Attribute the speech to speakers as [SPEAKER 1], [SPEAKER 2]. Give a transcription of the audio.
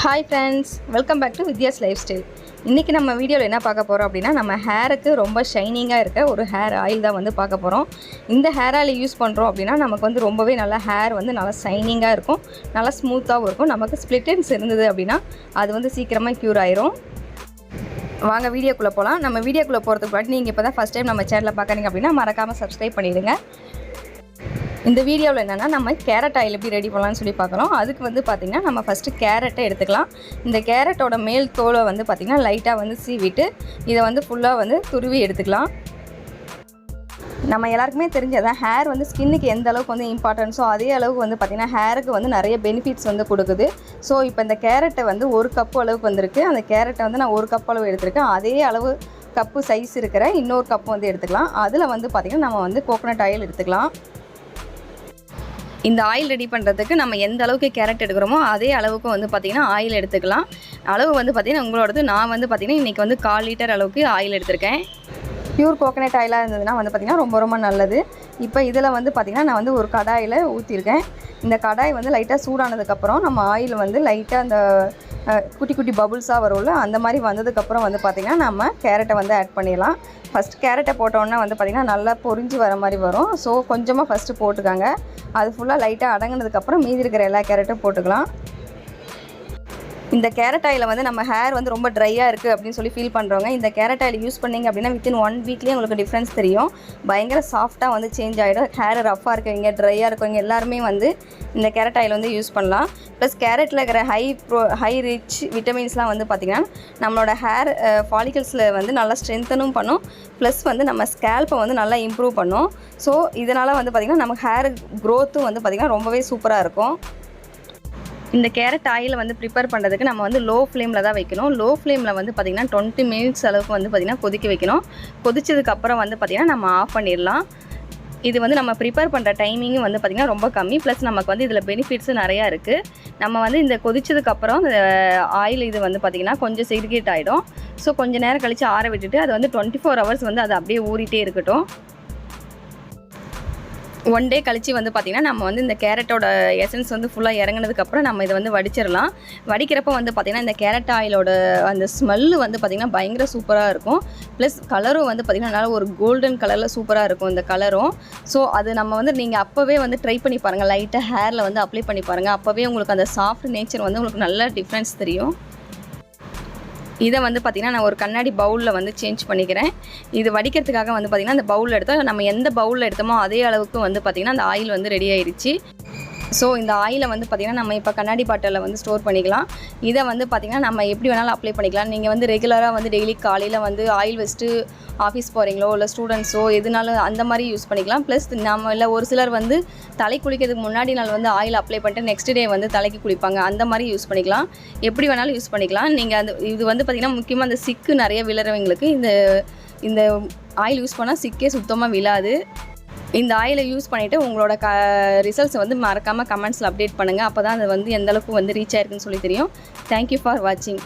[SPEAKER 1] Hi friends, welcome back to Vidyaz lifestyle. இன்னைக்கு நம்ம வீடியோல என்ன பார்க்க போறோம் அப்படினா நம்ம ஹேருக்கு ரொம்ப ஷைனிங்கா இருக்க ஒரு ஹேர் ஆயில் தான் வந்து பார்க்க போறோம். இந்த ஹேர் ஆயில் யூஸ் பண்றோம் அப்படினா நமக்கு வந்து ரொம்பவே நல்ல ஹேர் வந்து நல்ல ஷைனிங்கா இருக்கும், நல்ல ஸ்மூத்தாவும் இருக்கும். நமக்கு ஸ்ப்ளிட் எண்ட்ஸ் இருந்தது அப்படினா அது வந்து சீக்கிரமா கியூர் ஆயிரும். வாங்க வீடியோக்குள்ள போலாம். நம்ம வீடியோக்குள்ள போறதுக்கு முன்னாடி நீங்க இப்போதான் ஃபர்ஸ்ட் டைம் நம்ம சேனலை பார்க்கறீங்க அப்படினா மறக்காம Subscribe பண்ணிடுங்க. இந்த வீடியோவில் என்னென்னா நம்ம கேரட் ஆயில் எப்படி ரெடி பண்ணலாம்னு சொல்லி பார்க்குறோம். அதுக்கு வந்து பார்த்திங்கன்னா நம்ம ஃபஸ்ட்டு கேரட்டை எடுத்துக்கலாம். இந்த கேரட்டோட மேல் தோலை வந்து பார்த்திங்கன்னா லைட்டாக வந்து சீவிட்டு இதை வந்து ஃபுல்லாக வந்து துருவி எடுத்துக்கலாம். நம்ம எல்லாருக்குமே தெரிஞ்சதான் ஹேர் வந்து ஸ்கின்னுக்கு எந்த அளவுக்கு வந்து இம்பார்ட்டன்ஸோ அதே அளவுக்கு வந்து பார்த்திங்கன்னா ஹேருக்கு வந்து நிறைய பெனிஃபிட்ஸ் வந்து கொடுக்குது. ஸோ இப்போ இந்த கேரட்டை வந்து 1 கப்பு அளவுக்கு வந்திருக்கு. அந்த கேரட்டை வந்து நான் 1 கப் அளவு எடுத்திருக்கேன். அதே அளவு கப்பு சைஸ் இருக்கிற இன்னொரு கப்பு வந்து எடுத்துக்கலாம். அதில் வந்து பார்த்திங்கன்னா நம்ம வந்து கோகோனட் ஆயில் எடுத்துக்கலாம். இந்த ஆயில் ரெடி பண்ணுறதுக்கு நம்ம எந்த அளவுக்கு கேரட் எடுக்கிறோமோ அதே அளவுக்கு வந்து பார்த்திங்கன்னா ஆயில் எடுத்துக்கலாம். அளவு வந்து பார்த்திங்கன்னா உங்களோடது. நான் வந்து பார்த்திங்கன்னா இன்றைக்கி வந்து 1/4 லிட்டர் அளவுக்கு ஆயில் எடுத்திருக்கேன். பியூர் கோகோனட் ஆயிலாக இருந்ததுன்னா வந்து பார்த்திங்கன்னா ரொம்ப நல்லது. இப்போ இதில் வந்து பார்த்திங்கன்னா நான் வந்து ஒரு கடாயில் ஊற்றிருக்கேன். இந்த கடாய் வந்து லைட்டாக சூடானதுக்கப்புறம் நம்ம ஆயில் வந்து லைட்டாக அந்த குட்டி குட்டி பபுள்ஸாக வரும்ல, அந்த மாதிரி வந்ததுக்கப்புறம் வந்து பார்த்திங்கன்னா நம்ம கேரட்டை வந்து ஆட் பண்ணிடலாம். ஃபஸ்ட் கேரட்டை போட்டோன்னா வந்து பார்த்திங்கன்னா நல்லா பொரிஞ்சு வர மாதிரி வரும். ஸோ கொஞ்சமாக ஃபஸ்ட்டு போட்டுக்காங்க. அது ஃபுல்லாக லைட்டாக அடங்கினதுக்கப்புறம் மீதி இருக்கிற எல்லா கேரட்டும் போட்டுக்கலாம். இந்த கேரட் ஆயிலை வந்து நம்ம ஹேர் வந்து ரொம்ப ட்ரையாக இருக்குது அப்படின்னு சொல்லி ஃபீல் பண்ணுறவங்க இந்த கேரட் ஆயில் யூஸ் பண்ணிங்க அப்படின்னா வித்தின் 1 வீக்லேயே உங்களுக்கு டிஃப்ரென்ஸ் தெரியும். பயங்கர சாஃப்டாக வந்து சேஞ்ச் ஆகிடும். ஹேர் ரஃப்பாக இருக்கவங்க, ட்ரையாக இருக்கவங்க எல்லாருமே வந்து இந்த கேரட் ஆயில் வந்து யூஸ் பண்ணலாம். ப்ளஸ் கேரட்டில் இருக்கிற ஹை ரிச் விட்டமின்ஸ்லாம் வந்து பார்த்திங்கன்னா நம்மளோட ஹேர் ஃபாலிகல்ஸில் வந்து நல்லா ஸ்ட்ரென்த்தனும் பண்ணும். ப்ளஸ் வந்து நம்ம ஸ்கேல்ப்பை வந்து நல்லா இம்ப்ரூவ் பண்ணும். ஸோ இதனால் வந்து பார்த்திங்கன்னா நம்ம ஹேர் க்ரோத்தும் வந்து பார்த்திங்கன்னா ரொம்பவே சூப்பராக இருக்கும். இந்த கேரட் ஆயில் வந்து ப்ரிப்பேர் பண்ணுறதுக்கு நம்ம வந்து லோ ஃப்ளேமில் தான் வைக்கணும். லோ ஃப்ளேமில் வந்து பார்த்திங்கன்னா 20 மினிட்ஸ் அளவுக்கு வந்து பார்த்திங்கன்னா கொதிக்க வைக்கணும். கொதிச்சதுக்கப்புறம் வந்து பார்த்திங்கன்னா நம்ம ஆஃப் பண்ணிடலாம். இது வந்து நம்ம ப்ரிப்பேர் பண்ணுற டைமிங்கும் வந்து பார்த்திங்கன்னா ரொம்ப கம்மி. ப்ளஸ் நமக்கு வந்து இதில் பெனிஃபிட்ஸும் நிறையா இருக்குது. நம்ம வந்து இந்த கொதிச்சதுக்கப்புறம் இந்த ஆயில் இது வந்து பார்த்திங்கன்னா கொஞ்சம் செக்ரிகேட் ஆகிடும். ஸோ கொஞ்சம் நேரம் கழித்து ஆற விட்டுட்டு அது வந்து 24 ஹவர்ஸ் வந்து அது அப்படியே ஊறிட்டே இருக்கட்டும். 1 டே கழிச்சு வந்து பார்த்திங்கன்னா நம்ம வந்து இந்த கேரட்டோட எசன்ஸ் வந்து ஃபுல்லாக இறங்கினதுக்கப்புறம் நம்ம இதை வந்து வடிச்சிடலாம். வடிக்கிறப்ப வந்து பார்த்திங்கன்னா இந்த கேரட் ஆயிலோட அந்த ஸ்மெல்லு வந்து பார்த்திங்கன்னா பயங்கர சூப்பராக இருக்கும். ப்ளஸ் கலரும் வந்து பார்த்திங்கன்னா நல்லா ஒரு கோல்டன் கலரில் சூப்பராக இருக்கும் இந்த கலரும். ஸோ அது நம்ம வந்து நீங்கள் அப்போவே வந்து ட்ரை பண்ணி பாருங்கள். லைட்டாக ஹேரில் வந்து அப்ளை பண்ணி பாருங்கள். அப்போவே உங்களுக்கு அந்த சாஃப்ட் நேச்சர் வந்து உங்களுக்கு நல்ல டிஃப்ரென்ஸ் தெரியும். இதை வந்து பார்த்திங்கன்னா நான் ஒரு கண்ணாடி பவுலில் வந்து சேஞ்ச் பண்ணிக்கிறேன். இது வடிக்கிறதுக்காக வந்து பார்த்திங்கன்னா அந்த பவுலில் எடுத்தால் நம்ம எந்த பவுலில் எடுத்தோமோ அதே அளவுக்கு வந்து பார்த்திங்கன்னா அந்த ஆயில் வந்து ரெடி ஆயிடுச்சு. ஸோ இந்த ஆயிலை வந்து பார்த்திங்கன்னா நம்ம இப்போ கண்ணாடி பாட்டிலில் வந்து ஸ்டோர் பண்ணிக்கலாம். இதை வந்து பார்த்திங்கன்னா நம்ம எப்படி வேணாலும் அப்ளை பண்ணிக்கலாம். நீங்கள் வந்து ரெகுலராக வந்து டெய்லி காலையில் வந்து ஆயில் வச்சுட்டு ஆஃபீஸ் போகிறீங்களோ இல்லை ஸ்டூடெண்ட்ஸோ எதுனாலும் அந்த மாதிரி யூஸ் பண்ணிக்கலாம். ப்ளஸ் நம்ம இல்லை ஒரு சிலர் வந்து தலை குளிக்கிறதுக்கு முன்னாடி நாள் வந்து ஆயில் அப்ளை பண்ணிட்டு நெக்ஸ்ட் டே வந்து தலைக்கு குளிப்பாங்க. அந்த மாதிரி யூஸ் பண்ணிக்கலாம். எப்படி வேணாலும் யூஸ் பண்ணிக்கலாம். நீங்கள் அந்த இது வந்து பார்த்திங்கன்னா முக்கியமாக அந்த சிக்கு நிறைய விழுறவங்களுக்கு இந்த ஆயில் யூஸ் பண்ணால் சிக்கே சுத்தமாக விழாது. இந்த ஆயிலை யூஸ் பண்ணிவிட்டு உங்களோட ரிசல்ட்ஸை வந்து மறக்காமல் கமெண்ட்ஸில் அப்டேட் பண்ணுங்கள். அப்போ தான் அது வந்து எந்தளவுக்கு வந்து ரீச் ஆயிருக்குன்னு சொல்லி தெரியும். தேங்க்யூ ஃபார் வாட்சிங்.